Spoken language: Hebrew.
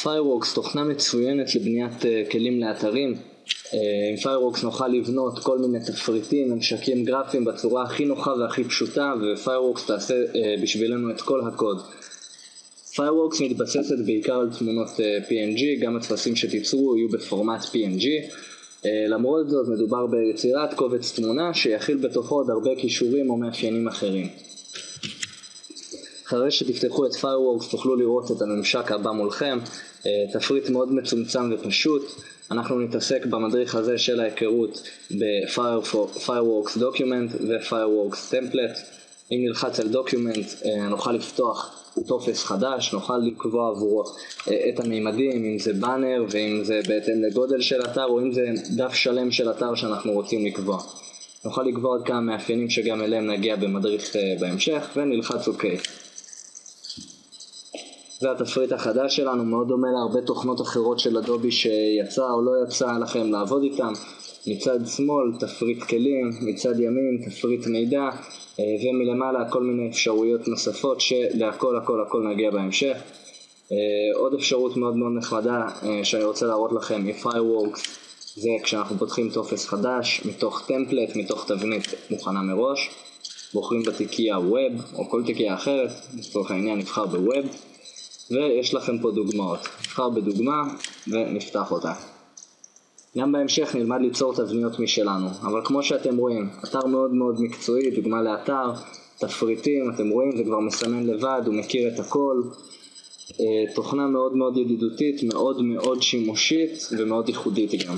Fireworks תוכנה מצוינת לבניית כלים לאתרים. עם Fireworks נוכל לבנות כל מיני תפריטים, ממשקים גרפיים בצורה הכי נוחה והכי פשוטה, ו-Fireworks תעשה בשבילנו את כל הקוד. Fireworks מתבססת בעיקר על תמונות PNG, גם הטפסים שתיצרו יהיו בפורמט PNG. למרות זאת מדובר ביצירת קובץ תמונה שיכיל בתוכו עוד הרבה קישורים או מאפיינים אחרים. אחרי שתפתחו את Fireworks תוכלו לראות את הממשק הבא מולכם, תפריט מאוד מצומצם ופשוט. אנחנו נתעסק במדריך הזה של ההיכרות ב-Fireworks Document ו-Fireworks Template. אם נלחץ על Document נוכל לפתוח טופס חדש, נוכל לקבוע עבורו את המימדים, אם זה בנר ואם זה בהתאם לגודל של אתר או אם זה דף שלם של אתר שאנחנו רוצים לקבוע. נוכל לקבוע עוד כמה מאפיינים שגם אליהם נגיע במדריך בהמשך ונלחץ OK. זה התפריט החדש שלנו, מאוד דומה להרבה תוכנות אחרות של אדובי שיצא או לא יצא לכם לעבוד איתם. מצד שמאל תפריט כלים, מצד ימין תפריט מידע, ומלמעלה כל מיני אפשרויות נוספות שלהכל נגיע בהמשך. עוד אפשרות מאוד מאוד נחמדה שאני רוצה להראות לכם מ-Fireworks זה כשאנחנו פותחים טופס חדש מתוך טמפלט, מתוך תבנית מוכנה מראש, בוחרים בתיקייה Web או כל תיקייה אחרת, לצורך העניין נבחר ב-Web, ויש לכם פה דוגמאות. נבחר בדוגמה ונפתח אותה. גם בהמשך נלמד ליצור תבניות משלנו, אבל כמו שאתם רואים, אתר מאוד מאוד מקצועי, דוגמה לאתר, תפריטים, אתם רואים, זה כבר מסמן לבד, הוא מכיר את הכל. תוכנה מאוד מאוד ידידותית, מאוד מאוד שימושית ומאוד ייחודית גם.